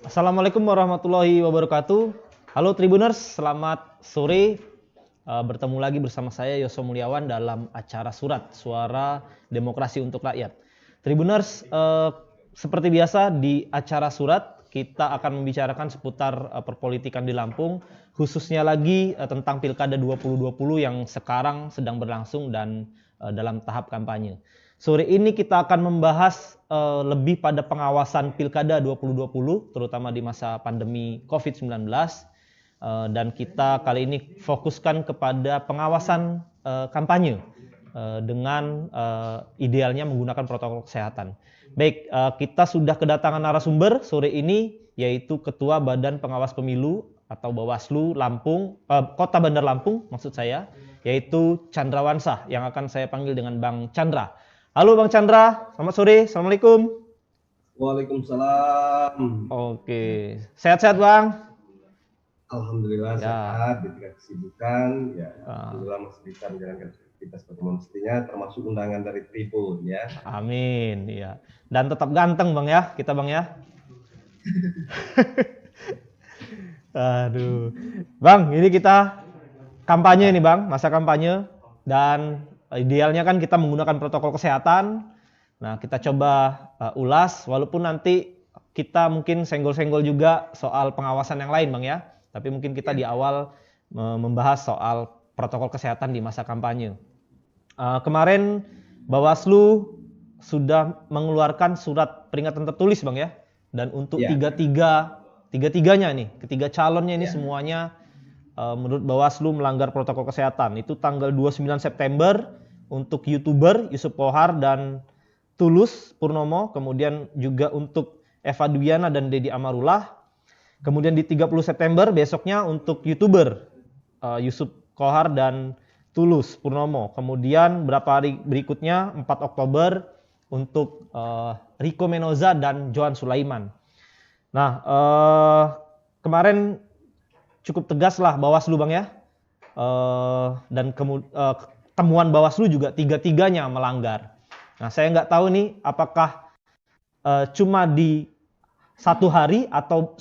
Assalamualaikum warahmatullahi wabarakatuh. Halo Tribuners, selamat sore. Bertemu lagi bersama saya Yoso Mulyawan dalam acara Suara Demokrasi untuk Rakyat. Tribuners, seperti biasa di acara Surat kita akan membicarakan seputar perpolitikan di Lampung, khususnya lagi tentang Pilkada 2020 yang sekarang sedang berlangsung dan dalam tahap kampanye. Sore ini kita akan membahas lebih pada pengawasan Pilkada 2020, terutama di masa pandemi COVID-19. Dan kita kali ini fokuskan kepada pengawasan kampanye dengan idealnya menggunakan protokol kesehatan. Baik, kita sudah kedatangan narasumber sore ini, yaitu Ketua Badan Pengawas Pemilu atau Bawaslu Lampung, Kota Bandar Lampung maksud saya, yaitu Chandra Wansah, yang akan saya panggil dengan Bang Chandra. Halo Bang Chandra, selamat sore, Assalamualaikum. Waalaikumsalam. Oke, sehat-sehat Bang? Alhamdulillah Ya. sehat di tengah kesibukan. Ya, alhamdulillah masih bisa menjalankan aktivitas seperti mestinya, termasuk undangan dari Tribun ya. Amin, ya. Dan tetap ganteng Bang ya, kita Bang ya. Aduh, Bang, ini kita kampanye nih Bang, masa kampanye, dan idealnya kan kita menggunakan protokol kesehatan. Nah, kita coba ulas, walaupun nanti kita mungkin senggol-senggol juga soal pengawasan yang lain Bang ya. Tapi mungkin kita di awal membahas soal protokol kesehatan di masa kampanye. Kemarin Bawaslu sudah mengeluarkan surat peringatan tertulis Bang ya. Dan untuk tiga-tiganya nih, ketiga calonnya ini semuanya menurut Bawaslu melanggar protokol kesehatan. Itu tanggal 29 September untuk YouTuber Yusuf Pohar dan Tulus Purnomo, kemudian juga untuk Eva Dwiana dan Deddy Amarullah. Kemudian di 30 September besoknya untuk YouTuber Yusuf Kohar dan Tulus Purnomo. Kemudian berapa hari berikutnya 4 Oktober untuk Rico Menoza dan Johan Sulaiman. Nah, kemarin cukup tegas lah Bawaslu Bang ya. Dan temuan Bawaslu juga tiga-tiganya melanggar. Nah, saya nggak tahu nih apakah cuma di satu hari atau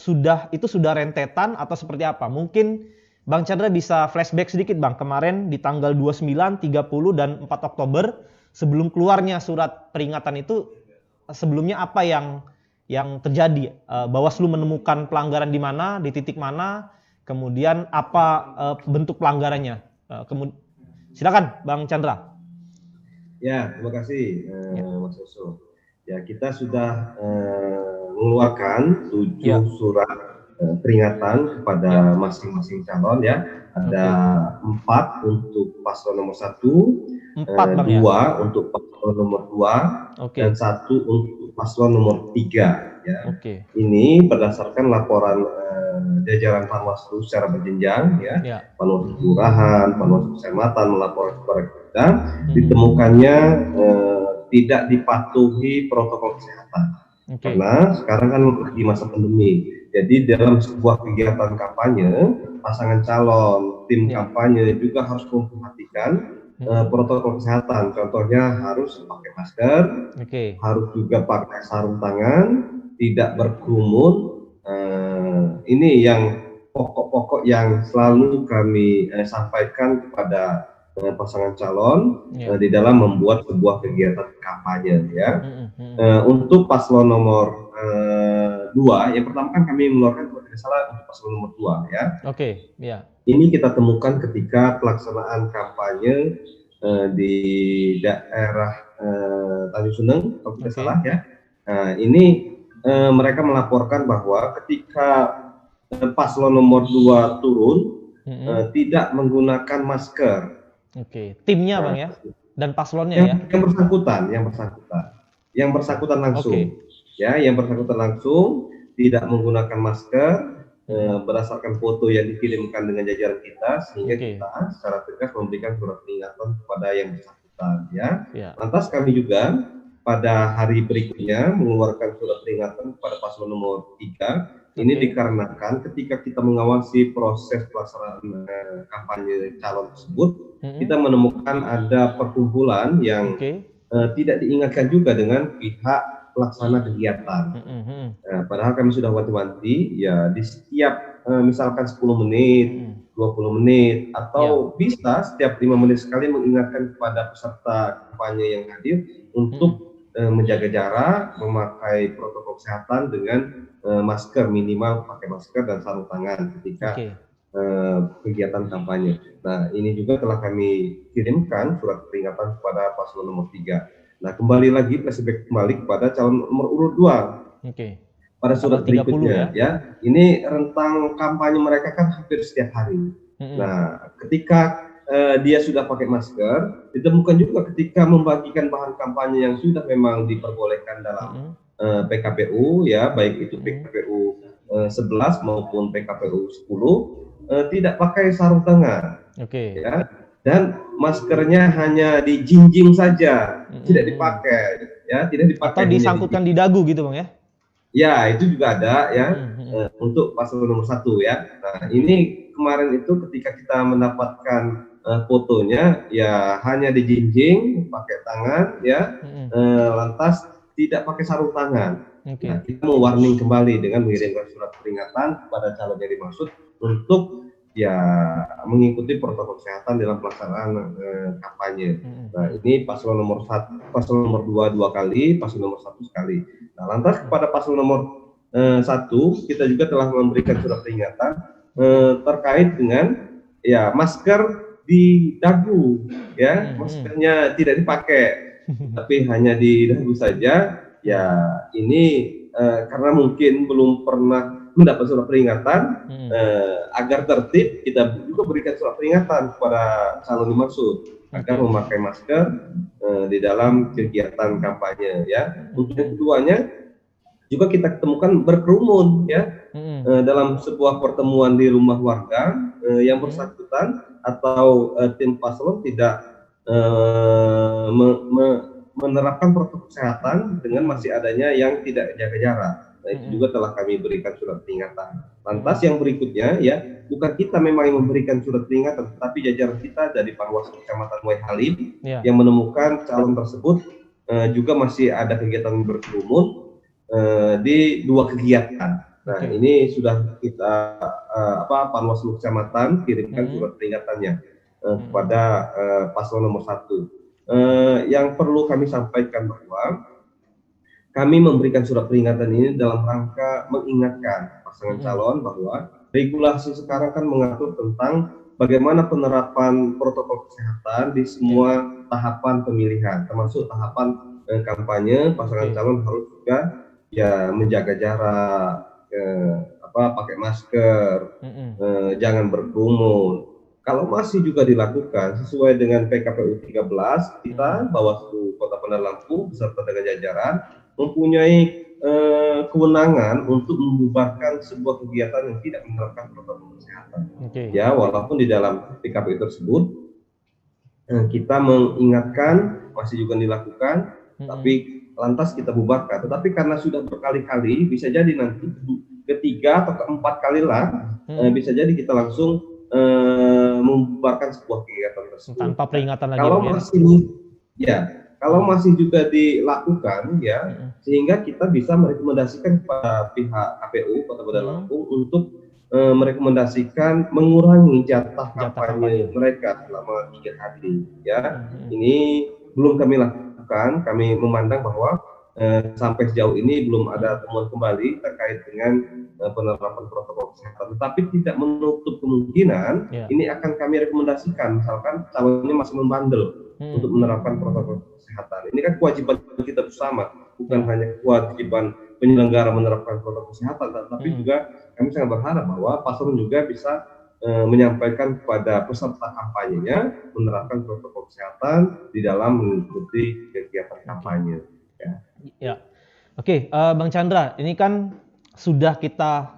itu sudah rentetan atau seperti apa. Mungkin Bang Chandra bisa flashback sedikit Bang. Kemarin di tanggal 29, 30 dan 4 Oktober sebelum keluarnya surat peringatan itu, sebelumnya apa yang terjadi? Bawaslu menemukan pelanggaran di mana, di titik mana, kemudian apa bentuk pelanggarannya? Silakan Bang Chandra. Ya, terima kasih Mas Yoso. Ya, kita sudah mengeluarkan 7 surat peringatan kepada masing-masing calon ya. Ada 4 untuk paslon nomor 1, 2 untuk paslon nomor 2, dan 1 untuk paslon nomor 3 ya. Ini berdasarkan laporan jajaran Panwaslu secara berjenjang ya. Panwaslu kelurahan, Panwaslu kecamatan melapor kepada kita, ditemukannya tidak dipatuhi protokol kesehatan. Karena sekarang kan lagi masa pandemi. Jadi dalam sebuah kegiatan kampanye, pasangan calon, tim kampanye juga harus memperhatikan protokol kesehatan. Contohnya harus pakai masker, harus juga pakai sarung tangan, tidak berkerumun. Ini yang pokok-pokok yang selalu kami sampaikan kepada pasangan calon di dalam membuat sebuah kegiatan kampanye ya. Untuk paslon nomor 2, yang pertama kan kami mengeluarkan kalau tidak salah untuk paslon nomor 2 ya. Ini kita temukan ketika pelaksanaan kampanye di daerah Tanjung Suneng kalau tidak salah ya. Ini mereka melaporkan bahwa ketika paslon nomor 2 turun tidak menggunakan masker. Timnya Bang ya, dan paslonnya yang bersangkutan langsung, ya, yang bersangkutan langsung tidak menggunakan masker berdasarkan foto yang dikirimkan dengan jajaran kita, sehingga kita secara tegas memberikan surat peringatan kepada yang bersangkutan, ya. Lantas kami juga pada hari berikutnya mengeluarkan surat peringatan kepada paslon nomor 3. Ini dikarenakan ketika kita mengawasi proses pelaksanaan kampanye calon tersebut, kita menemukan ada perkumpulan yang tidak diingatkan juga dengan pihak pelaksana kegiatan. Mhm. Padahal kami sudah wanti-wanti ya di setiap misalkan 10 menit, 20 menit atau bisa setiap 5 menit sekali mengingatkan kepada peserta kampanye yang hadir untuk menjaga jarak, memakai protokol kesehatan dengan masker, minimal pakai masker dan sarung tangan ketika kegiatan kampanye. Nah, ini juga telah kami kirimkan surat peringatan kepada paslon nomor 3. Nah, kembali lagi flashback kembali kepada calon nomor urut 2. Pada surat berikutnya ya. Ini rentang kampanye mereka kan hampir setiap hari. Nah, ketika dia sudah pakai masker, ditemukan juga ketika membagikan bahan kampanye yang sudah memang diperbolehkan dalam PKPU ya, baik itu PKPU 11 maupun PKPU 10, tidak pakai sarung tangan. Ya. Dan maskernya hanya dijinjing saja, tidak dipakai ya, tidak dipakai. Atau disangkutkan di dagu gitu, Bang ya? Ya, itu juga ada ya, untuk paslon nomor 1 ya. Nah, ini kemarin itu ketika kita mendapatkan fotonya ya hanya dijinjing pakai tangan ya, lantas tidak pakai sarung tangan. Nah, kita mau warning kembali dengan mengirimkan surat peringatan kepada calon yang dimaksud untuk ya mengikuti protokol kesehatan dalam pelaksanaan kampanye. Nah, ini paslon nomor 1, paslon nomor 2 2 kali, paslon nomor 1 sekali. Nah, lantas kepada paslon nomor 1 kita juga telah memberikan surat peringatan terkait dengan ya masker di dagu ya, maskernya tidak dipakai tapi hanya di dagu saja. Ya, ini karena mungkin belum pernah mendapat surat peringatan, agar tertib kita juga berikan surat peringatan kepada calon dimaksud agar memakai masker di dalam kegiatan kampanye ya. Untuk yang keduanya juga kita ketemukan berkerumun ya, dalam sebuah pertemuan di rumah warga, yang bersangkutan atau tim paslon tidak menerapkan protokol kesehatan dengan masih adanya yang tidak jaga jarak. Nah, itu juga telah kami berikan surat peringatan. Lantas yang berikutnya ya, bukan kita memang yang memberikan surat peringatan, tetapi jajaran kita dari Panwas Kecamatan Muay Halim yang menemukan calon tersebut juga masih ada kegiatan berkerumun di 2 kegiatan. Nah, ini sudah kita Panwas Kecamatan kirimkan surat peringatannya kepada paslon nomor 1. Yang perlu kami sampaikan bahwa kami memberikan surat peringatan ini dalam rangka mengingatkan pasangan calon bahwa regulasi sekarang kan mengatur tentang bagaimana penerapan protokol kesehatan di semua tahapan pemilihan, termasuk tahapan kampanye. Pasangan calon harus juga ya menjaga jarak, pakai masker, jangan berkerumun. Kalau masih juga dilakukan sesuai dengan PKPU 13, kita Bawaslu Kota Bandar Lampung beserta dengan jajaran mempunyai kewenangan untuk membubarkan sebuah kegiatan yang tidak menerapkan protokol kesehatan. Ya, walaupun di dalam PKPU tersebut kita mengingatkan masih juga dilakukan, tapi lantas kita bubarkan. Tetapi karena sudah berkali-kali, bisa jadi nanti ketiga atau keempat kali lah, bisa jadi kita langsung membubarkan sebuah kegiatan tersebut tanpa peringatan lagi. Kalau masih juga dilakukan ya, sehingga kita bisa merekomendasikan kepada pihak KPU Kota Bandar Lampung untuk merekomendasikan mengurangi jatah kampanye mereka selama 3 hari ya. Ini belum kami lakukan. Kami memandang bahwa sampai sejauh ini belum ada temuan kembali terkait dengan penerapan protokol kesehatan, tetapi tidak menutup kemungkinan ini akan kami rekomendasikan misalkan calonnya masih membandel untuk menerapkan protokol kesehatan. Ini kan kewajiban kita bersama, bukan hanya kewajiban penyelenggara menerapkan protokol kesehatan, tetapi juga kami sangat berharap bahwa paslon juga bisa menyampaikan kepada peserta kampanyenya menerapkan protokol kesehatan di dalam mengikuti kegiatan kampanye. Oke, Bang Chandra, ini kan sudah kita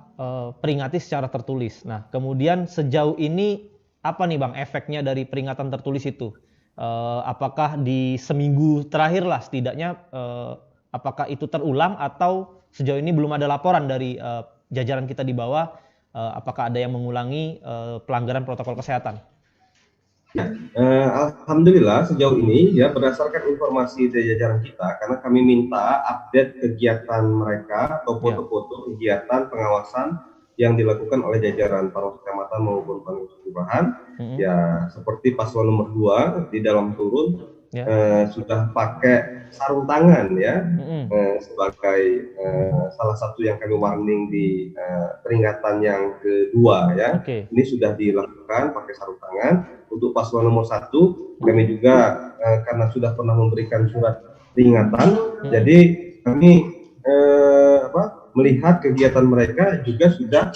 peringati secara tertulis. Nah, kemudian sejauh ini apa nih Bang efeknya dari peringatan tertulis itu? Apakah di seminggu terakhir lah setidaknya, apakah itu terulang atau sejauh ini belum ada laporan dari jajaran kita di bawah, apakah ada yang mengulangi pelanggaran protokol kesehatan? Alhamdulillah sejauh ini ya berdasarkan informasi dari jajaran kita, karena kami minta update kegiatan mereka atau foto-foto kegiatan pengawasan yang dilakukan oleh jajaran Panwaslu Kecamatan maupun Panwaslu Kelurahan. Ya seperti paslon nomor 2 di dalam turun sudah pakai sarung tangan ya sebagai salah satu yang kami warning di peringatan yang kedua ya. Ini sudah dilakukan pakai sarung tangan. Untuk paslon nomor 1 kami juga karena sudah pernah memberikan surat peringatan, jadi kami melihat kegiatan mereka juga sudah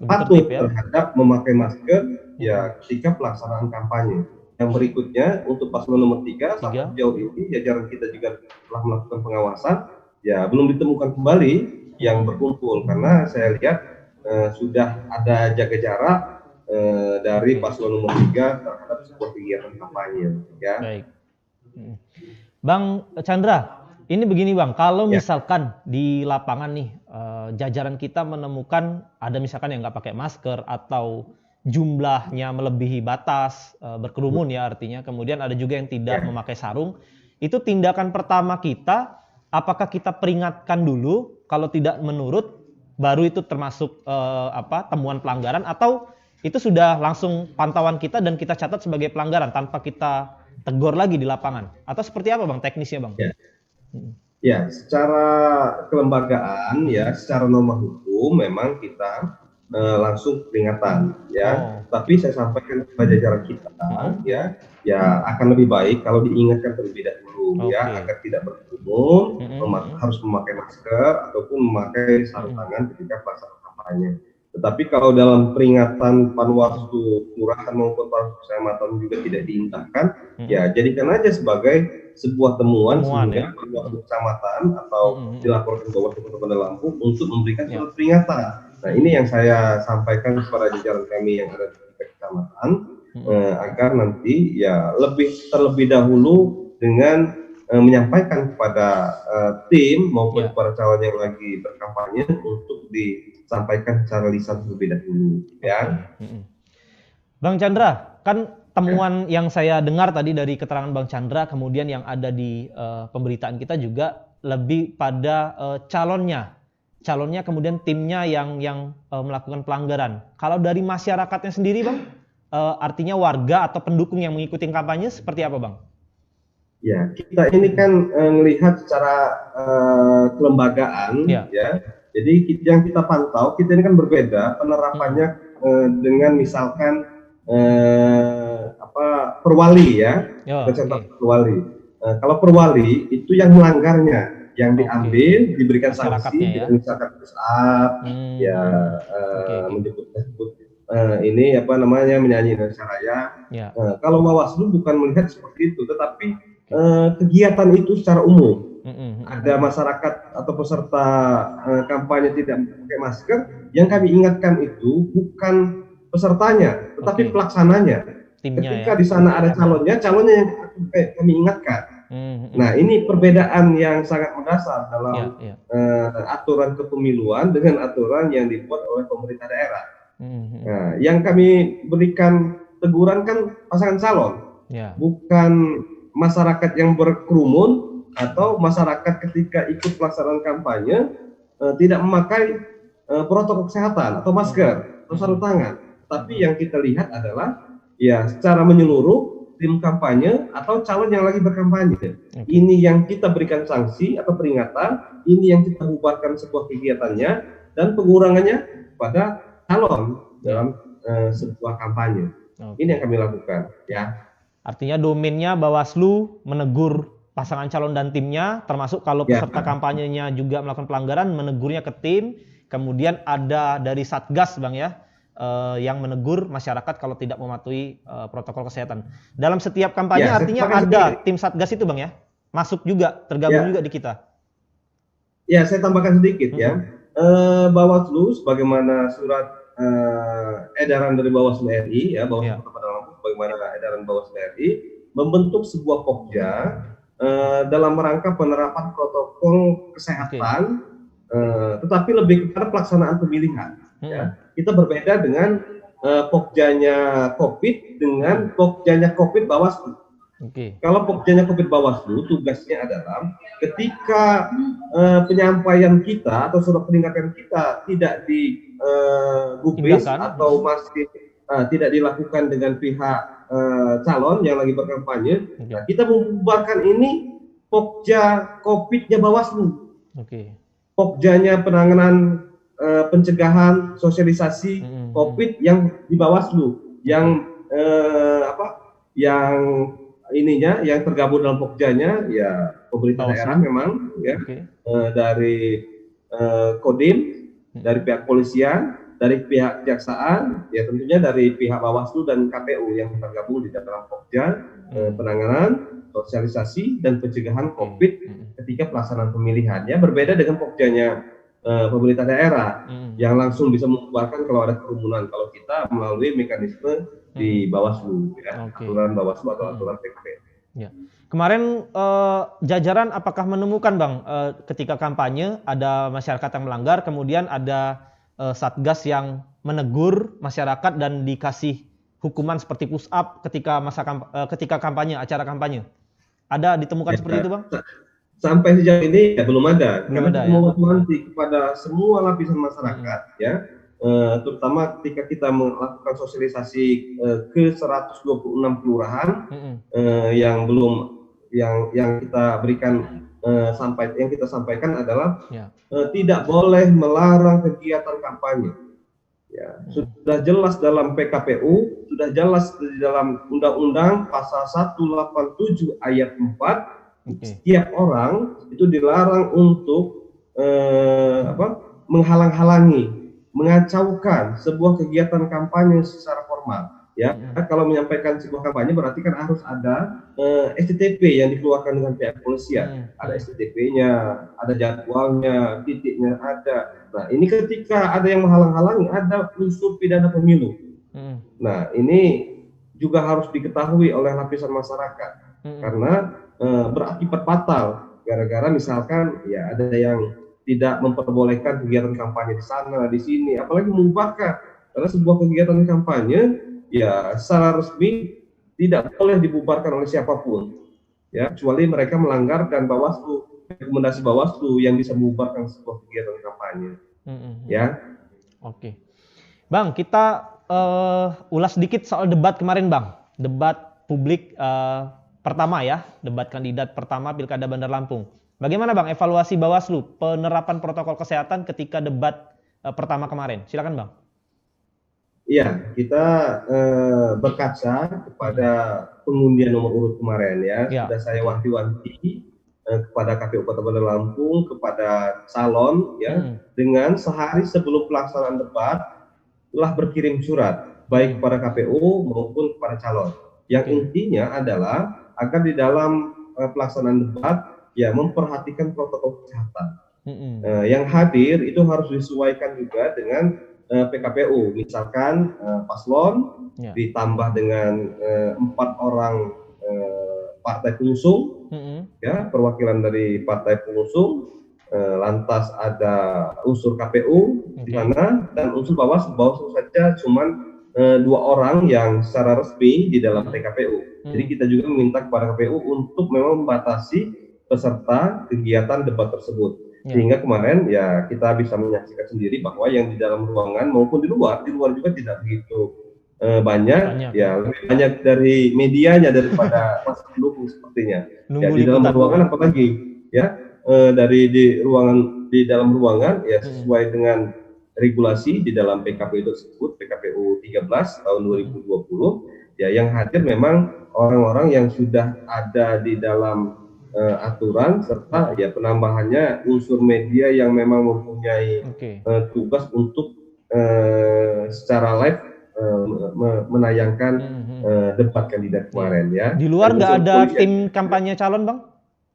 patuh terhadap memakai masker ya ketika pelaksanaan kampanye. Yang berikutnya untuk paslon nomor 3 sampai sejauh ini jajaran kita juga telah melakukan pengawasan, ya belum ditemukan kembali yang berkumpul karena saya lihat sudah ada jaga jarak dari paslon nomor 3 terhadap sebuah kegiatan kampanye ya. Baik. Bang Chandra, ini begini Bang, kalau misalkan di lapangan nih jajaran kita menemukan ada misalkan yang nggak pakai masker atau jumlahnya melebihi batas, berkerumun ya artinya, kemudian ada juga yang tidak memakai sarung, itu tindakan pertama kita, apakah kita peringatkan dulu, kalau tidak menurut, baru itu termasuk temuan pelanggaran, atau itu sudah langsung pantauan kita dan kita catat sebagai pelanggaran tanpa kita tegur lagi di lapangan, atau seperti apa Bang teknisnya Bang? Ya, secara kelembagaan ya, secara norma hukum memang kita langsung peringatan ya. Tapi saya sampaikan kepada jajaran kita ya akan lebih baik kalau diingatkan terlebih dahulu ya agar tidak berkerumun, harus memakai masker ataupun memakai sarung tangan ketika pelaksanaan kampanye. Tetapi kalau dalam peringatan Panwaslu Kelurahan maupun Panwaslu Kecamatan juga tidak diindahkan, ya jadikan aja sebagai sebuah temuan sehingga Panwaslu Kecamatan atau dilaporkan ke Bawaslu Kota Bandar Lampung untuk memberikan surat peringatan. Nah ini yang saya sampaikan kepada jajaran kami yang ada di kecamatan agar nanti ya terlebih dahulu dengan menyampaikan kepada tim maupun kepada calon yang lagi berkampanye untuk disampaikan secara lisan terlebih dahulu ya. Bang Chandra, kan temuan yang saya dengar tadi dari keterangan Bang Chandra, kemudian yang ada di pemberitaan kita juga lebih pada calonnya kemudian timnya yang melakukan pelanggaran. Kalau dari masyarakatnya sendiri Bang, artinya warga atau pendukung yang mengikuti kampanye seperti apa Bang? Ya, kita ini kan melihat secara kelembagaan ya. Jadi yang kita pantau, kita ini kan berbeda penerapannya dengan misalkan perwali ya, perwali. Kalau perwali itu yang melanggarnya, yang diambil diberikan sanksi, misalkan saat menyebut ini menyanyi Indonesia Raya. Kalau Bawaslu bukan melihat seperti itu, tetapi kegiatan itu secara umum. Ada masyarakat atau peserta kampanye tidak pakai masker, yang kami ingatkan itu bukan pesertanya, tetapi pelaksananya. Ketika di sana ada calonnya yang kami ingatkan. Nah ini perbedaan yang sangat mendasar dalam aturan kepemiluan dengan aturan yang dibuat oleh pemerintah daerah. Nah, yang kami berikan teguran kan pasangan calon, bukan masyarakat yang berkerumun atau masyarakat ketika ikut pelaksanaan kampanye tidak memakai protokol kesehatan atau masker atau sarung tangan. Tapi yang kita lihat adalah ya secara menyeluruh tim kampanye atau calon yang lagi berkampanye. Ini yang kita berikan sanksi atau peringatan, ini yang kita bubarkan sebuah kegiatannya dan pengurangannya pada calon dalam sebuah kampanye. Ini yang kami lakukan ya. Artinya domainnya Bawaslu menegur pasangan calon dan timnya, termasuk kalau peserta kampanyenya juga melakukan pelanggaran, menegurnya ke tim. Kemudian ada dari Satgas Bang ya, yang menegur masyarakat kalau tidak mematuhi protokol kesehatan. Dalam setiap kampanye artinya ada tim Satgas itu Bang ya, masuk juga, tergabung juga di kita. Ya, saya tambahkan sedikit ya. Bawaslu sebagaimana surat edaran dari Bawaslu RI ya, Bawaslu Kota Bandar Lampung bagaimana edaran Bawaslu RI membentuk sebuah Pokja dalam rangka penerapan protokol kesehatan, tetapi lebih kepada pelaksanaan pemilihan. Ya. Kita berbeda dengan Pokjanya COVID dengan Pokjanya COVID Bawaslu. Kalau Pokjanya COVID Bawaslu tugasnya adalah ketika penyampaian kita atau surat peringatan kita tidak digubris atau masih tidak dilakukan dengan pihak calon yang lagi berkampanye, nah, kita membubarkan ini Pokja COVID-nya Bawaslu. Pokjanya penanganan pencegahan sosialisasi COVID yang di Bawaslu, yang yang ininya yang tergabung dalam Pokjanya ya pemerintah daerah memang ya, dari Kodim, dari pihak polisian, dari pihak kejaksaan, ya tentunya dari pihak Bawaslu dan KPU yang tergabung di dalam Pokja penanganan sosialisasi dan pencegahan COVID ketika pelaksanaan pemilihan. Ya berbeda dengan Pokjanya pemerintah daerah yang langsung bisa membubarkan kalau ada kerumunan. Kalau kita melalui mekanisme di Bawaslu, ya, aturan Bawaslu atau aturan PKP. Ya. Kemarin jajaran apakah menemukan Bang ketika kampanye ada masyarakat yang melanggar, kemudian ada satgas yang menegur masyarakat dan dikasih hukuman seperti push up ketika ketika kampanye, acara kampanye? Ada ditemukan seperti itu Bang? Sampai sejauh ini ya belum ada. Belum ada, nanti kepada semua lapisan masyarakat ya. Terutama ketika kita melakukan sosialisasi ke 126 kelurahan yang belum yang kita berikan yang kita sampaikan adalah tidak boleh melarang kegiatan kampanye. Ya, sudah jelas dalam PKPU, sudah jelas di dalam Undang-Undang Pasal 187 Ayat 4, setiap orang itu dilarang untuk menghalang-halangi, mengacaukan sebuah kegiatan kampanye secara formal. Ya, kalau menyampaikan sebuah kampanye berarti kan harus ada STTP yang dikeluarkan dengan pihak kepolisian. Ada STTP-nya, ada jadwalnya, titiknya ada. Nah, ini ketika ada yang menghalang-halangi, ada unsur pidana pemilu. Nah, ini juga harus diketahui oleh lapisan masyarakat karena berakibat fatal gara-gara misalkan ya ada yang tidak memperbolehkan kegiatan kampanye di sana, di sini, apalagi membubarkan. Karena sebuah kegiatan kampanye ya secara resmi tidak boleh dibubarkan oleh siapapun, ya kecuali mereka melanggar dan Bawaslu, rekomendasi Bawaslu yang bisa membubarkan sebuah kegiatan kampanye. Ya. Oke, Bang, kita ulas sedikit soal debat kemarin, Bang. Debat publik pertama ya, debat kandidat pertama Pilkada Bandar Lampung. Bagaimana Bang evaluasi Bawaslu penerapan protokol kesehatan ketika debat pertama kemarin? Silakan Bang. Iya, kita berkaca kepada pengundian nomor urut kemarin ya. Sudah saya wanti-wanti kepada KPU Kota Bandar Lampung, kepada calon ya, dengan sehari sebelum pelaksanaan debat telah berkirim surat baik kepada KPU maupun kepada calon. Yang intinya adalah agar di dalam pelaksanaan debat ya memperhatikan protokol kesehatan. Yang hadir itu harus disesuaikan juga dengan PKPU, misalkan paslon ditambah dengan 4 orang partai pengusung, ya perwakilan dari partai pengusung, lantas ada unsur KPU di sana dan unsur Bawaslu saja cuman 2 orang yang secara resmi di dalam PKPU. Jadi kita juga meminta kepada KPU untuk memang membatasi peserta kegiatan debat tersebut. Sehingga kemarin ya kita bisa menyaksikan sendiri bahwa yang di dalam ruangan maupun di luar juga tidak begitu banyak ya, lebih banyak dari medianya daripada masa pendukung sepertinya. Ya di dalam ruangan apalagi ya di dalam ruangan ya sesuai dengan regulasi di dalam PKPU tersebut, PKPU 13 tahun 2020 ya, yang hadir memang orang-orang yang sudah ada di dalam aturan serta ya penambahannya unsur media yang memang mempunyai tugas untuk secara live menayangkan debat kandidat kemarin ya. Di luar nggak ada tim kampanye calon Bang?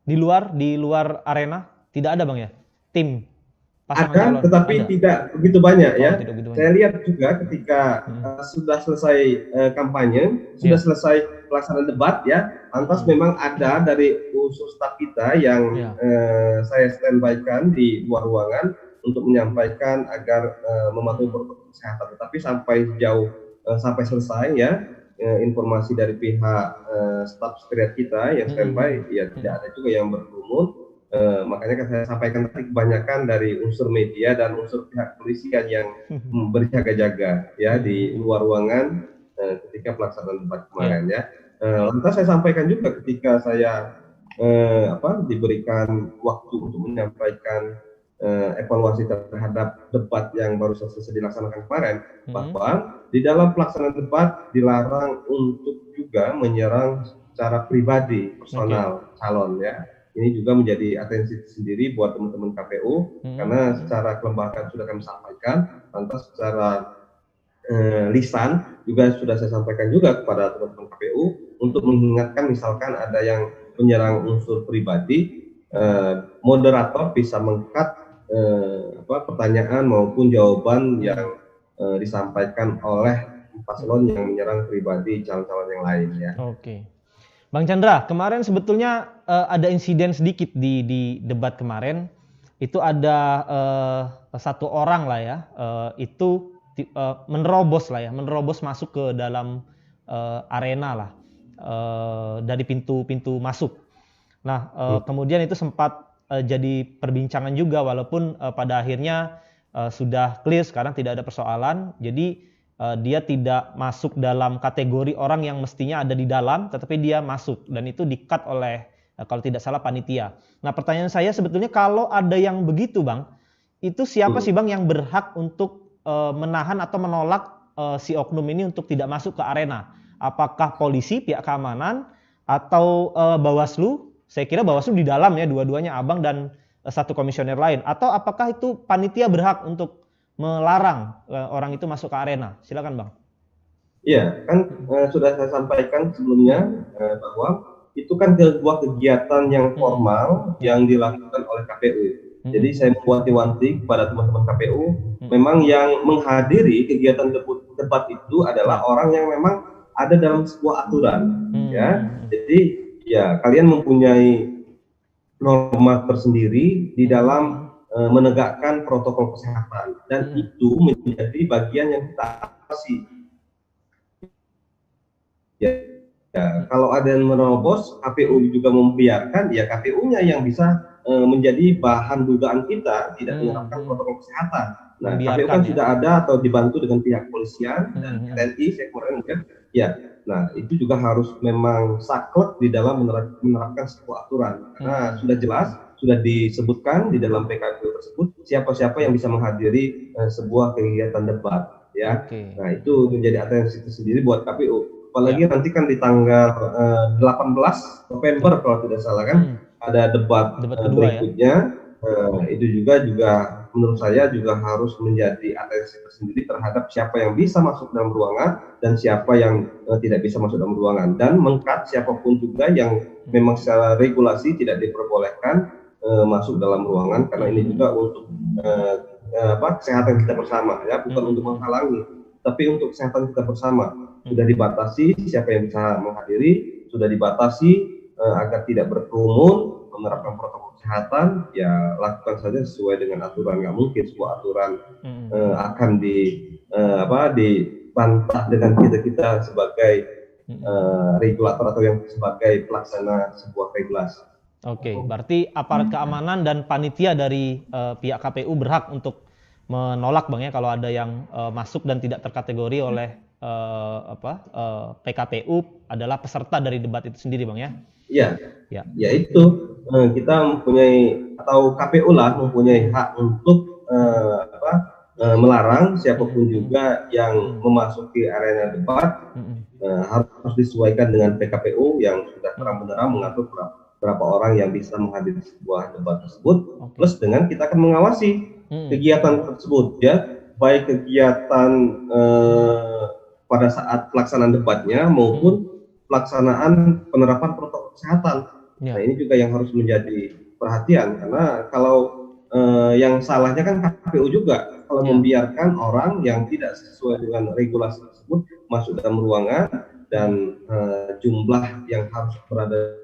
Di luar arena tidak ada Bang ya? Tim pasangan ada calon. Tetapi tidak begitu banyak ya. Begitu banyak. Saya lihat juga ketika sudah selesai kampanye, sudah selesai pelaksanaan debat ya, lantas memang ada dari unsur staf kita yang saya standby-kan di luar ruangan untuk menyampaikan agar mematuhi protokol kesehatan. Tetapi sampai jauh sampai selesai ya. Informasi dari pihak staf sekretariat kita yang standby, ya tidak ada juga yang berkerumun. Makanya saya sampaikan tadi, kebanyakan dari unsur media dan unsur pihak polisian yang berjaga-jaga ya di luar ruangan ketika pelaksanaan debat kemarin ya. Lantas saya sampaikan juga ketika saya diberikan waktu untuk menyampaikan evaluasi terhadap debat yang baru selesai dilaksanakan kemarin, bahwa di dalam pelaksanaan debat dilarang untuk juga menyerang secara pribadi personal calon ya. Ini juga menjadi atensi sendiri buat teman-teman KPU, karena secara kelembagaan sudah kami sampaikan, lantas secara lisan juga sudah saya sampaikan juga kepada teman-teman KPU untuk mengingatkan misalkan ada yang menyerang unsur pribadi, moderator bisa meng-cut pertanyaan maupun jawaban yang disampaikan oleh paslon yang menyerang pribadi calon-calon yang lain ya. Oke. Bang Chandra, kemarin sebetulnya ada insiden sedikit di debat kemarin. Itu ada satu orang lah ya, itu menerobos masuk ke dalam arena lah, dari pintu masuk. Nah, kemudian itu sempat jadi perbincangan juga, walaupun pada akhirnya sudah clear, sekarang tidak ada persoalan. Jadi dia tidak masuk dalam kategori orang yang mestinya ada di dalam, tetapi dia masuk, dan itu di-cut oleh kalau tidak salah panitia. Nah, pertanyaan saya sebetulnya kalau ada yang begitu Bang, itu siapa sih Bang yang berhak untuk menahan atau menolak si oknum ini untuk tidak masuk ke arena? Apakah polisi, pihak keamanan, atau Bawaslu? Saya kira Bawaslu di dalam ya, dua-duanya Abang dan satu komisioner lain. Atau apakah itu panitia berhak untuk melarang orang itu masuk ke arena? Silakan Bang. Iya, kan sudah saya sampaikan sebelumnya bahwa itu kan sebuah kegiatan yang formal yang dilakukan oleh KPU. Jadi saya mewanti-wanti kepada teman-teman KPU, memang yang menghadiri kegiatan debat itu adalah orang yang memang ada dalam sebuah aturan, ya. Jadi ya kalian mempunyai norma tersendiri di dalam menegakkan protokol kesehatan, dan itu menjadi bagian yang kita awasi. Ya, kalau ada yang menerobos, KPU juga membiarkan, ya KPU-nya yang bisa menjadi bahan dugaan kita tidak menerapkan protokol kesehatan. Nah, KPU kan sudah ada atau dibantu dengan pihak kepolisian dan TNI, saya kemarin mungkin, ya. Nah, itu juga harus memang saklek di dalam menerapkan sebuah aturan. Karena sudah jelas, sudah disebutkan di dalam PKPU tersebut siapa-siapa yang bisa menghadiri sebuah kegiatan debat, ya. Nah, itu menjadi atensi tersendiri buat KPU. Apalagi nanti kan di tanggal 18 November kalau tidak salah kan ada debat berikutnya. Itu juga menurut saya juga harus menjadi atensi tersendiri terhadap siapa yang bisa masuk dalam ruangan dan siapa yang tidak bisa masuk dalam ruangan, dan meng-cut siapapun juga yang memang secara regulasi tidak diperbolehkan masuk dalam ruangan, karena ini juga untuk kesehatan kita bersama ya, bukan untuk menghalangi, tapi untuk kesehatan kita bersama. Sudah dibatasi siapa yang bisa menghadiri, sudah dibatasi agar tidak berkerumun, menerapkan protokol kesehatan, ya lakukan saja sesuai dengan aturan. Nggak mungkin sebuah aturan akan dibantah dengan kita sebagai regulator atau yang sebagai pelaksana sebuah regulasi. Oke, berarti aparat keamanan dan panitia dari pihak KPU berhak untuk menolak Bang ya, kalau ada yang masuk dan tidak terkategori oleh PKPU adalah peserta dari debat itu sendiri Bang ya. Iya, ya itu kita mempunyai, atau KPU lah mempunyai hak untuk melarang siapapun juga yang memasuki arena debat. Harus disesuaikan dengan PKPU yang sudah terang-benderang mengatur berapa orang yang bisa menghadiri sebuah debat tersebut, plus dengan kita akan mengawasi kegiatan tersebut ya, baik kegiatan pada saat pelaksanaan debatnya maupun pelaksanaan penerapan protokol kesehatan. Nah, ini juga yang harus menjadi perhatian, karena kalau yang salahnya kan KPU juga kalau membiarkan orang yang tidak sesuai dengan regulasi tersebut masuk dalam ruangan, dan jumlah yang harus berada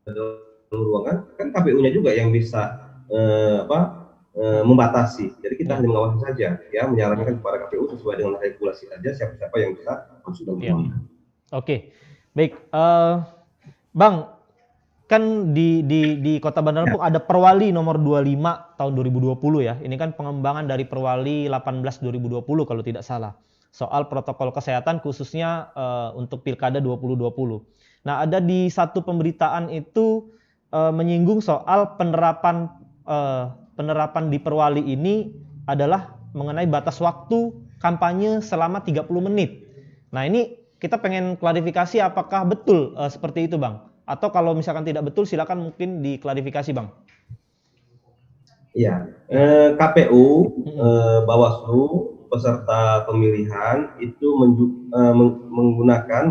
dalam ruangan kan KPU-nya juga yang bisa membatasi. Jadi kita hanya mengawasi saja, ya, menyarankan kepada KPU sesuai dengan regulasi saja siapa-siapa yang bisa masuk dalam pemilihan. Oke, baik, Bang, kan di Kota Bandar Lampung ada Perwali nomor 25 tahun 2020 ya. Ini kan pengembangan dari Perwali 18 2020 kalau tidak salah. Soal protokol kesehatan khususnya untuk Pilkada 2020. Nah, ada di satu pemberitaan itu menyinggung soal penerapan di Perwali ini adalah mengenai batas waktu kampanye selama 30 menit. Nah, ini kita pengen klarifikasi apakah betul seperti itu, Bang? Atau kalau misalkan tidak betul, silakan mungkin diklarifikasi, Bang. Iya, KPU, Bawaslu, peserta pemilihan itu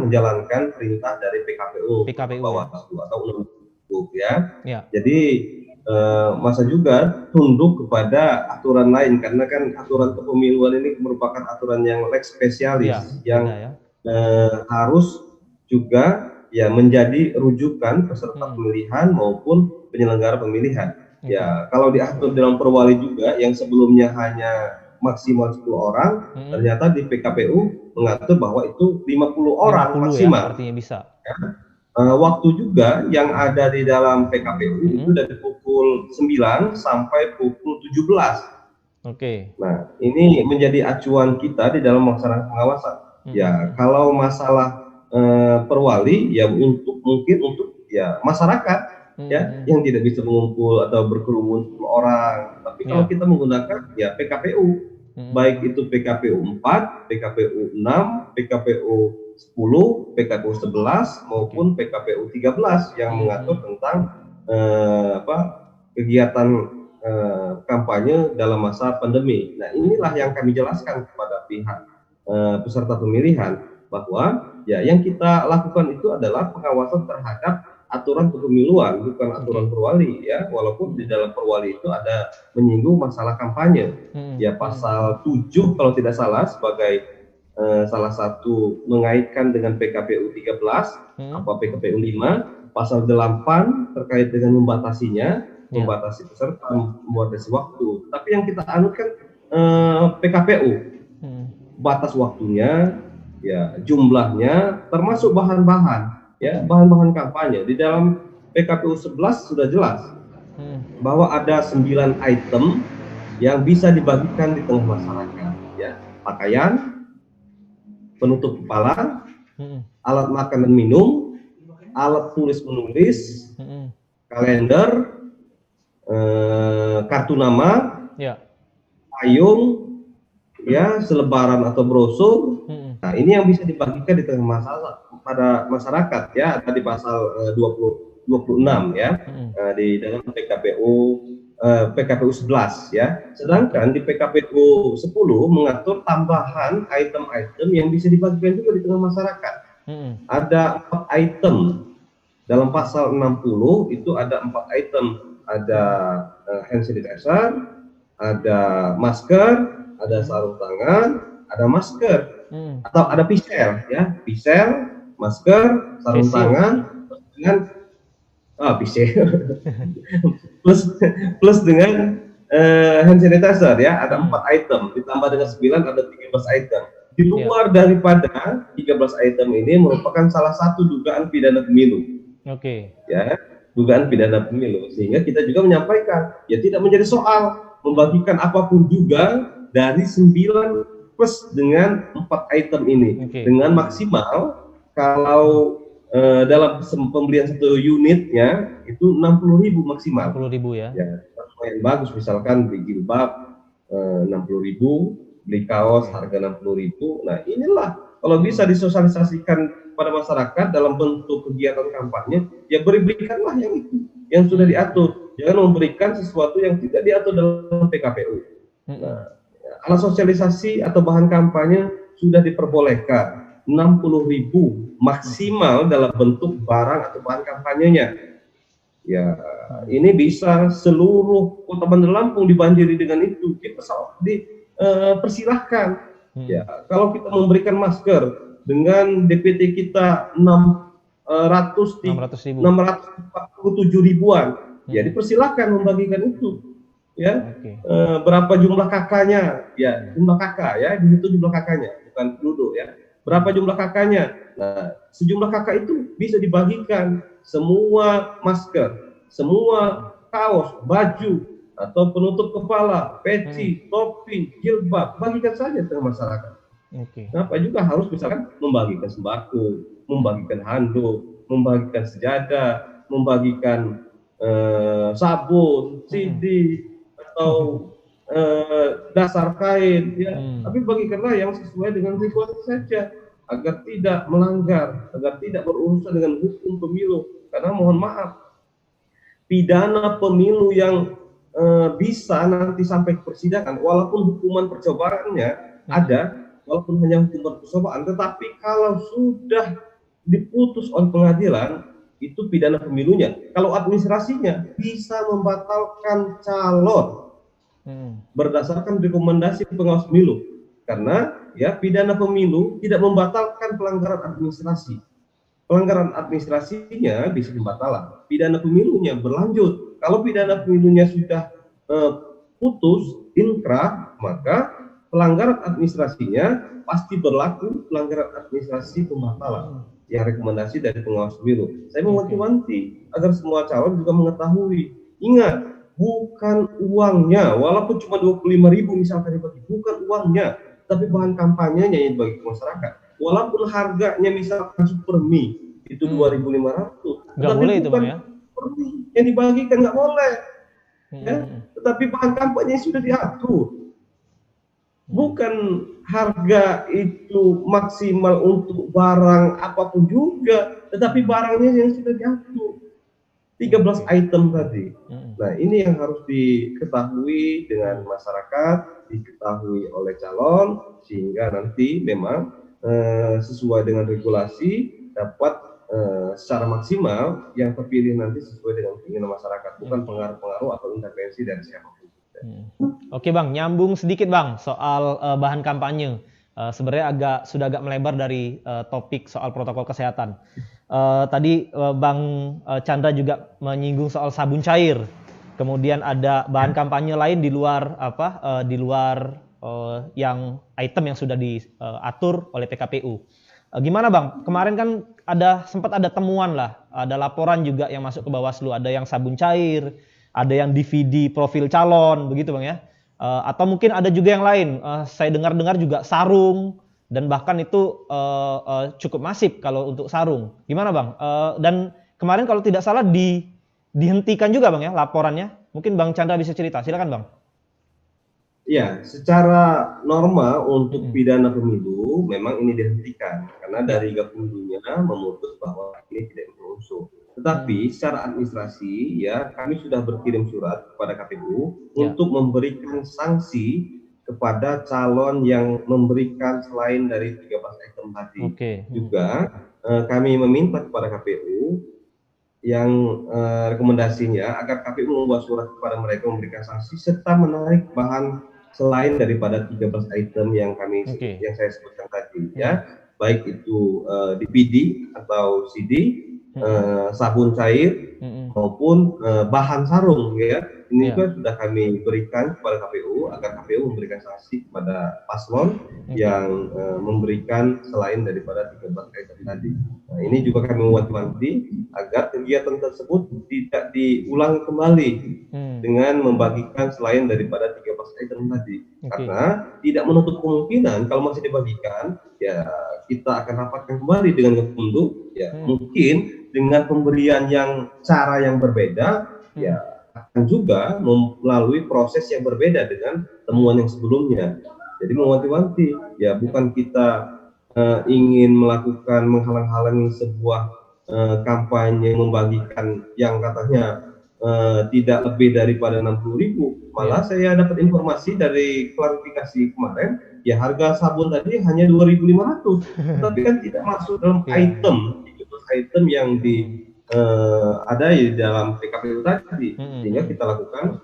menjalankan perintah dari PKPU, Bawaslu atau undang-undang, ya. Jadi masa juga tunduk kepada aturan lain, karena kan aturan kepemiluan ini merupakan aturan yang lex spesialis, yang harus juga ya menjadi rujukan peserta pemilihan maupun penyelenggara pemilihan. Ya, kalau diatur dalam Perwali juga yang sebelumnya hanya maksimal 10 orang, ternyata di PKPU mengatur bahwa itu 50 orang maksimal. Ya, artinya bisa. Ya. Waktu juga yang ada di dalam PKPU itu dari pukul 9 sampai pukul 17. Oke. Nah, ini menjadi acuan kita di dalam melaksanakan pengawasan. Ya, kalau masalah Perwali ya mungkin untuk ya masyarakat ya yang tidak bisa mengumpul atau berkerumun 10 orang. Tapi kalau kita menggunakan ya PKPU, baik itu PKPU 4, PKPU 6, PKPU 10, PKPU 11 maupun PKPU 13 yang mengatur tentang kegiatan kampanye dalam masa pandemi. Nah, inilah yang kami jelaskan kepada pihak peserta pemilihan bahwa ya yang kita lakukan itu adalah pengawasan terhadap aturan kepemiluan, bukan aturan Perwali, ya. Walaupun di dalam Perwali itu ada menyinggung masalah kampanye. Ya, pasal 7 kalau tidak salah sebagai salah satu mengaitkan dengan PKPU 13 apa PKPU 5, pasal 8 terkait dengan membatasinya, membatasi peserta, membatasi waktu. Tapi yang kita anutkan PKPU, batas waktunya, ya jumlahnya, termasuk bahan-bahan, ya bahan-bahan kampanye. Di dalam PKPU 11 sudah jelas bahwa ada 9 item yang bisa dibagikan di tengah masyarakat, ya, pakaian, penutup kepala, alat makan dan minum, alat tulis menulis, kalender, kartu nama, payung, ya, selebaran atau brosur. Nah, ini yang bisa dibagikan di tengah pada masyarakat, ya, tadi pasal 26 ya, di dalam PKPU 11 ya. Sedangkan di PKPU 10 mengatur tambahan item-item yang bisa dibagikan juga di tengah masyarakat. Ada 4 item dalam pasal 60 itu, ada 4 item, ada hand sanitizer, ada masker, ada sarung tangan, ada masker, atau ada pisel, ya, pisel, masker, sarung tangan, dengan pisel, plus dengan hand sanitizer, ya, ada 4 item, ditambah dengan 9 ada 13 item. Di luar daripada 13 item ini merupakan salah satu dugaan pidana pemilu. Ya, dugaan pidana pemilu, sehingga kita juga menyampaikan, ya tidak menjadi soal membagikan apapun juga dari 9 plus dengan 4 item ini, dengan maksimal kalau dalam pembelian satu unitnya itu 60.000 maksimal. 60.000 ya. Ya, yang bagus misalkan beli jilbab 60.000, beli kaos harga 60.000. Nah, inilah kalau bisa disosialisasikan pada masyarakat dalam bentuk kegiatan kampanye, ya berikanlah yang itu yang sudah diatur. Jangan memberikan sesuatu yang tidak diatur dalam PKPU. Nah, alat sosialisasi atau bahan kampanye sudah diperbolehkan 60.000 maksimal dalam bentuk barang atau bahan kampanyenya. Ya, ini bisa seluruh Kota Bandar Lampung dibanjiri dengan itu. Kita dipersilahkan. Ya, kalau kita memberikan masker dengan DPT kita 647 ribuan, ya dipersilahkan membagikan itu. ya. Oke. Berapa jumlah kakaknya, ya jumlah kakak ya, di situ jumlah kakaknya, bukan penduduk ya. Berapa jumlah kakaknya? Nah, sejumlah kakak itu bisa dibagikan semua masker, semua kaos, baju, atau penutup kepala, peci, topi, jilbab, bagikan saja ke masyarakat. Oke. Kenapa juga harus misalkan membagikan sembako, membagikan handuk, membagikan sejadah, membagikan sabun, CD, atau dasar kain, ya. Tapi bagikanlah yang sesuai dengan regulasi saja, agar tidak melanggar, agar tidak berurusan dengan hukum pemilu. Karena mohon maaf, pidana pemilu yang bisa nanti sampai ke persidangan, walaupun hukuman percobaannya ada, walaupun hanya hukuman percobaan, tetapi kalau sudah diputus oleh pengadilan, itu pidana pemilunya. Kalau administrasinya bisa membatalkan calon berdasarkan rekomendasi pengawas pemilu. Karena ya pidana pemilu tidak membatalkan pelanggaran administrasi. Pelanggaran administrasinya bisa dibatalkan, pidana pemilunya berlanjut. Kalau pidana pemilunya sudah putus, inkrah, maka pelanggaran administrasinya pasti berlaku pelanggaran administrasi pembatalan yang rekomendasi dari pengawas pemilu. Saya mewanti-wanti agar semua calon juga mengetahui. Ingat, bukan uangnya, walaupun cuma 25.000 misalkan dibagi, bukan uangnya, tapi bahan kampanyenya yang dibagi ke masyarakat. Walaupun harganya misalkan super mie itu 2.500, nggak boleh itu Bang ya? Super mie yang dibagikan nggak boleh, ya. Tetapi bahan kampanye sudah diatur. Bukan harga itu maksimal untuk barang apapun juga, tetapi barangnya yang sudah diatur. 13 item tadi. Nah, ini yang harus diketahui dengan masyarakat, diketahui oleh calon, sehingga nanti memang sesuai dengan regulasi dapat secara maksimal yang terpilih nanti sesuai dengan keinginan masyarakat, bukan pengaruh-pengaruh atau intervensi dari siapapun. Oke Bang, nyambung sedikit Bang soal bahan kampanye. Sebenarnya sudah agak melebar dari topik soal protokol kesehatan. Tadi Bang Chandra juga menyinggung soal sabun cair. Kemudian ada bahan kampanye lain di luar yang item yang sudah diatur oleh PKPU. Gimana Bang? Kemarin kan sempat ada temuan lah, ada laporan juga yang masuk ke Bawaslu, ada yang sabun cair, ada yang DVD profil calon, begitu Bang ya. Atau mungkin ada juga yang lain. Saya dengar-dengar juga sarung, dan bahkan itu cukup masif kalau untuk sarung. Gimana Bang? Dan kemarin kalau tidak salah dihentikan juga Bang ya laporannya. Mungkin Bang Chandra bisa cerita, silakan Bang. Ya, secara normal untuk pidana pemilu memang ini dihentikan karena dari Gakumdunya memutus bahwa ini tidak berunsur. Tetapi secara administrasi ya kami sudah berkirim surat kepada KPU untuk memberikan sanksi kepada calon yang memberikan selain dari 13 item tadi. Juga kami meminta kepada KPU yang rekomendasinya agar KPU membuat surat kepada mereka memberikan sanksi serta menarik bahan selain daripada 13 item yang yang saya sebutkan tadi ya, baik itu DVD atau CD, sabun cair maupun bahan sarung ya. Ini juga sudah kami berikan kepada KPU agar KPU memberikan sanksi kepada paslon yang memberikan selain daripada 13 item tadi. Nah, ini juga kami mewanti-wanti agar kegiatan tersebut tidak diulang kembali dengan membagikan selain daripada 13 item tadi. Karena tidak menutup kemungkinan kalau masih dibagikan, ya kita akan rapatkan kembali dengan Gakumdu, ya mungkin dengan pemberian cara yang berbeda, ya akan juga melalui proses yang berbeda dengan temuan yang sebelumnya. Jadi mewanti-wanti, ya bukan kita ingin melakukan menghalang-halangi sebuah kampanye membagikan yang katanya tidak lebih daripada 60.000. Malah saya dapat informasi dari klarifikasi kemarin, ya harga sabun tadi hanya 2.500, tapi kan tidak masuk dalam item yang ada di dalam PKPU tadi, sehingga kita lakukan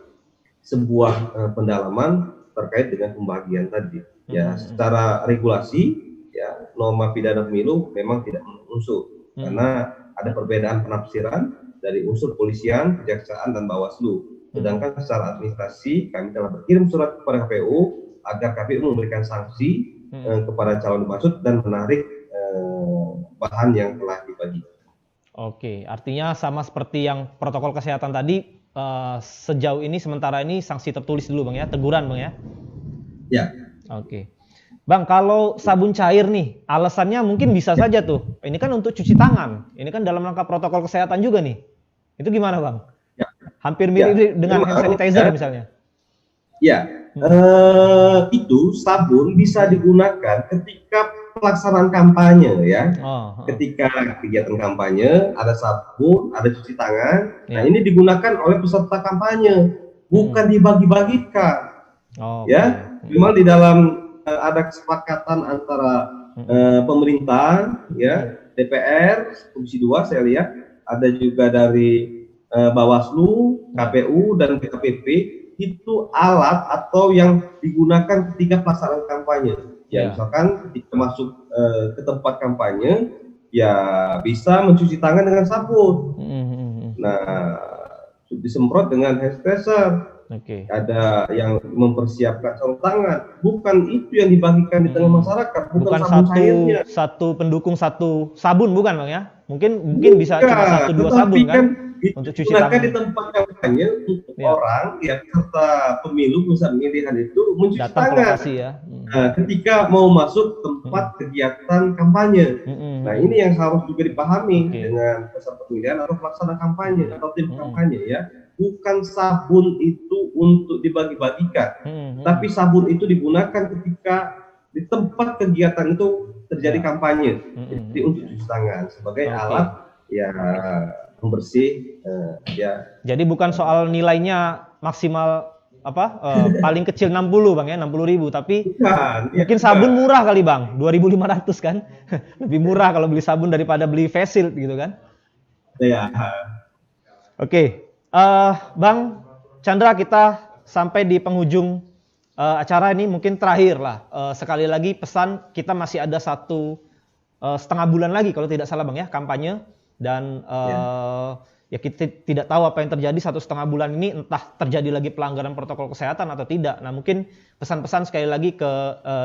sebuah pendalaman terkait dengan pembagian tadi. Ya, secara regulasi, ya norma pidana pemilu memang tidak berunsur karena ada perbedaan penafsiran dari unsur polisian, kejaksaan dan Bawaslu. Sedangkan secara administrasi kami telah berkirim surat kepada KPU agar KPU memberikan sanksi kepada calon dimaksud dan menarik bahan yang telah dibagi. Oke, artinya sama seperti yang protokol kesehatan tadi, sejauh ini sementara ini sanksi tertulis dulu Bang ya, teguran Bang ya? Ya. Oke. Bang, kalau sabun cair nih, alasannya mungkin bisa saja tuh. Ini kan untuk cuci tangan. Ini kan dalam rangka protokol kesehatan juga nih. Itu gimana Bang? Ya. Hampir mirip dengan hand sanitizer misalnya. Ya, itu sabun bisa digunakan ketika pelaksanaan kampanye ya. Ketika kegiatan kampanye, ada sabun, ada cuci tangan. Nah, ini digunakan oleh peserta kampanye, bukan dibagi-bagikan. Ya, memang di dalam ada kesepakatan antara pemerintah, ya, DPR, Komisi 2 saya lihat, ada juga dari Bawaslu, KPU dan BKPP, itu alat atau yang digunakan ketika pelaksanaan kampanye. Ya, misalkan ketika masuk ke tempat kampanye, ya bisa mencuci tangan dengan sabun. Nah, disemprot dengan hand sanitizer. Ada yang mempersiapkan sarung tangan, bukan itu yang dibagikan di tengah masyarakat, bukan sabun cairnya. Satu pendukung satu sabun bukan Bang ya? Mungkin bisa cuma 1-2 sabun kan untuk cuci tangan. Di tempat kampanye untuk orang ya peserta pemilu pusat pemilihan itu mencuci tangan. Nah, ketika mau masuk tempat kegiatan kampanye. Nah, ini yang harus juga dipahami dengan peserta pemilihan atau pelaksana kampanye atau tim kampanye ya. Bukan sabun itu untuk dibagi-bagikan, tapi sabun itu digunakan ketika di tempat kegiatan itu terjadi kampanye, jadi untuk cuci tangan sebagai alat ya pembersih ya. Jadi bukan soal nilainya maksimal paling kecil 60 Bang ya, 60.000, tapi mungkin sabun murah kali Bang, 2.500 kan, lebih murah kalau beli sabun daripada beli face shield gitu kan? Ya. Oke. Bang Chandra, kita sampai di penghujung acara ini, mungkin terakhir lah. Sekali lagi pesan, kita masih ada 1,5 bulan lagi kalau tidak salah Bang ya, kampanye. Dan ya kita tidak tahu apa yang terjadi 1,5 bulan ini, entah terjadi lagi pelanggaran protokol kesehatan atau tidak. Nah, mungkin pesan-pesan sekali lagi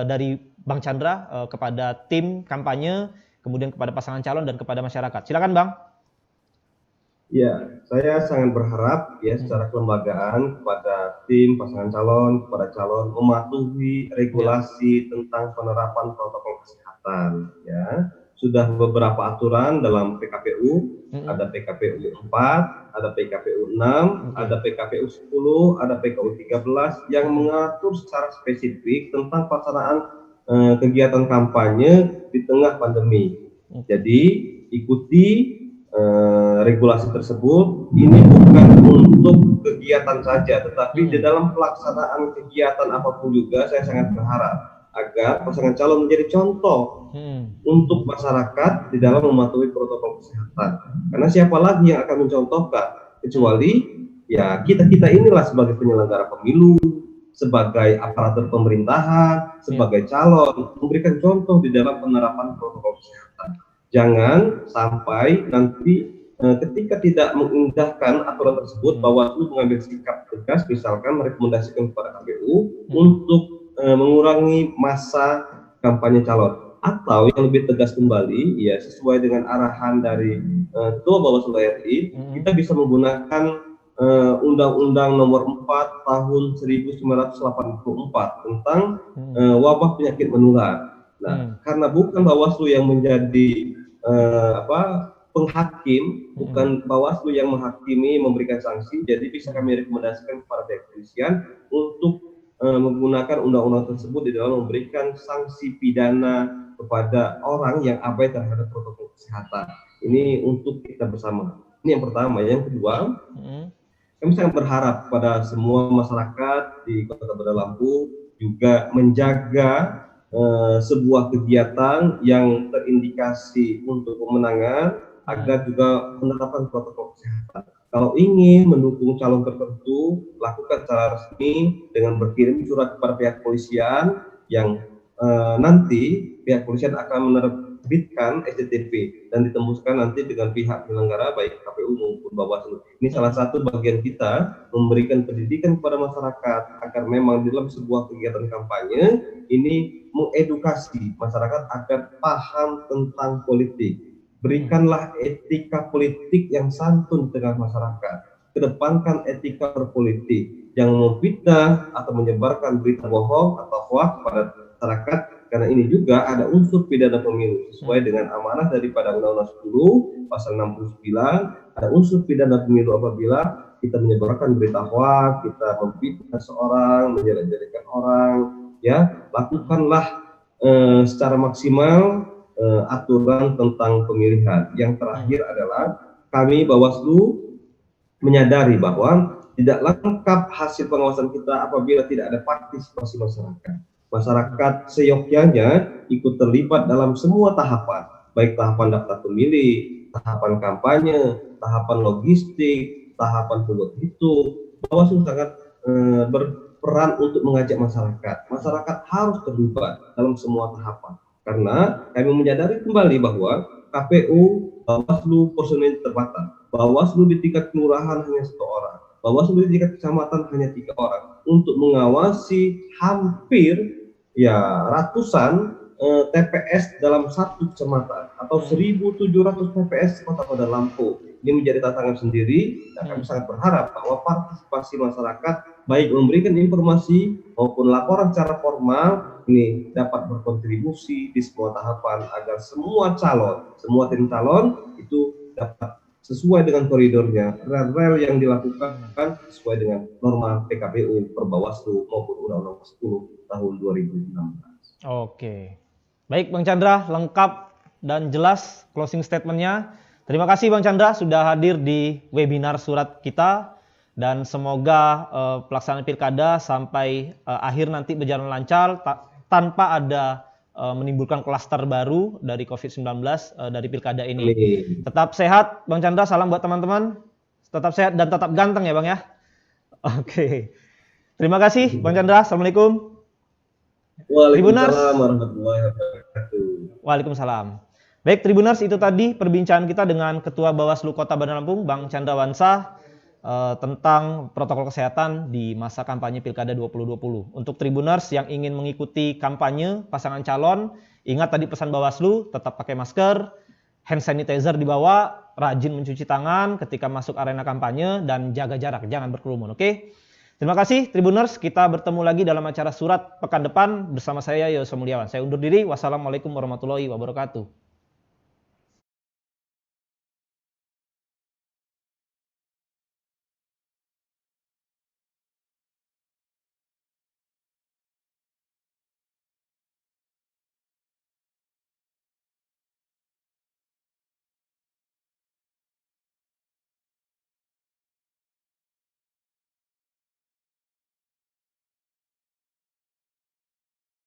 dari Bang Chandra kepada tim kampanye, kemudian kepada pasangan calon dan kepada masyarakat. Silakan Bang. Ya, saya sangat berharap ya secara kelembagaan kepada tim pasangan calon, kepada calon mematuhi regulasi tentang penerapan protokol kesehatan. Ya, sudah beberapa aturan dalam PKPU, ada PKPU 4, ada PKPU 6, ada PKPU 10, ada PKPU 13 yang mengatur secara spesifik tentang pelaksanaan kegiatan kampanye di tengah pandemi. Jadi ikuti regulasi tersebut. Ini bukan untuk kegiatan saja, tetapi di dalam pelaksanaan kegiatan apapun juga saya sangat berharap agar pasangan calon menjadi contoh untuk masyarakat di dalam mematuhi protokol kesehatan. Karena siapa lagi yang akan mencontohkan kecuali ya kita inilah sebagai penyelenggara pemilu, sebagai aparatur pemerintahan, sebagai calon memberikan contoh di dalam penerapan protokol kesehatan. Jangan sampai nanti ketika tidak mengindahkan aturan tersebut, Bawaslu mengambil sikap tegas, misalkan merekomendasikan kepada KPU untuk mengurangi masa kampanye calon, atau yang lebih tegas kembali, ya sesuai dengan arahan dari Ketua Bawaslu RI, kita bisa menggunakan Undang-Undang Nomor 4 Tahun 1984 tentang wabah penyakit menular. Nah, karena bukan Bawaslu yang menjadi penghakim, bukan Bawaslu yang menghakimi, memberikan sanksi, jadi bisa kami rekomendasikan kepada pihak kepolisian untuk menggunakan undang-undang tersebut di dalam memberikan sanksi pidana kepada orang yang abai terhadap protokol kesehatan. Ini untuk kita bersama. Ini yang pertama. Yang kedua, kami sangat berharap pada semua masyarakat di Kota Bandar Lampung juga menjaga sebuah kegiatan yang terindikasi untuk pemenangan agar juga menerapkan protokol kesehatan. Kalau ingin mendukung calon tertentu, lakukan secara resmi dengan berkirim surat kepada pihak kepolisian yang nanti pihak kepolisian akan menerbitkan SCTP dan ditembuskan nanti dengan pihak penyelenggara baik KPU maupun Bawaslu. Ini salah satu bagian kita memberikan pendidikan kepada masyarakat agar memang dalam sebuah kegiatan kampanye ini mengedukasi masyarakat agar paham tentang politik. Berikanlah etika politik yang santun di tengah masyarakat. Kedepankan etika berpolitik. Jangan memfitnah atau menyebarkan berita bohong atau hoax kepada masyarakat, karena ini juga ada unsur pidana pemilu sesuai dengan amanah daripada Undang-Undang 10 pasal 69. Ada unsur pidana pemilu apabila kita menyebarkan berita hoax, kita memfitnah seorang, menjelek-jelekan orang, ya lakukanlah secara maksimal aturan tentang pemilihan. Yang terakhir adalah kami Bawaslu menyadari bahwa tidak lengkap hasil pengawasan kita apabila tidak ada partisipasi masyarakat. Masyarakat seyogyanya ikut terlibat dalam semua tahapan, baik tahapan daftar pemilih, tahapan kampanye, tahapan logistik, tahapan pungut hitung. Bawaslu sangat berperan untuk mengajak masyarakat. Masyarakat harus terlibat dalam semua tahapan. Karena kami menyadari kembali bahwa KPU, Bawaslu personil terbatas. Bawaslu di tingkat kelurahan hanya 1 orang. Bawaslu di tingkat kecamatan hanya 3 orang untuk mengawasi hampir ratusan TPS dalam satu kecamatan atau 1.700 TPS Kota Bandar Lampung. Ini menjadi tantangan sendiri dan kami sangat berharap bahwa partisipasi masyarakat baik memberikan informasi maupun laporan secara formal ini dapat berkontribusi di semua tahapan agar semua tim calon itu dapat sesuai dengan koridornya, rel yang dilakukan sesuai dengan norma PKPU, Perbawaslu maupun Undang-Undang 10 tahun 2016. Oke. Baik Bang Chandra, lengkap dan jelas closing statement-nya. Terima kasih Bang Chandra sudah hadir di webinar surat kita dan semoga pelaksanaan pilkada sampai akhir nanti berjalan lancar tanpa ada menimbulkan klaster baru dari COVID-19 dari pilkada ini. Tetap sehat Bang Chandra, salam buat teman-teman. Tetap sehat dan tetap ganteng ya Bang ya. Oke. Terima kasih Bang Chandra. Assalamualaikum. Waalaikumsalam warahmatullahi wabarakatuh. Waalaikumsalam. Baik Tribuners, itu tadi perbincangan kita dengan Ketua Bawaslu Kota Bandar Lampung Bang Chandra Wansah tentang protokol kesehatan di masa kampanye Pilkada 2020. Untuk Tribuners yang ingin mengikuti kampanye pasangan calon, ingat tadi pesan Bawaslu, tetap pakai masker, hand sanitizer dibawa, rajin mencuci tangan ketika masuk arena kampanye, dan jaga jarak, jangan berkerumun, oke? Terima kasih Tribuners, kita bertemu lagi dalam acara surat pekan depan bersama saya Yosef Mulyawan. Saya undur diri, wassalamualaikum warahmatullahi wabarakatuh.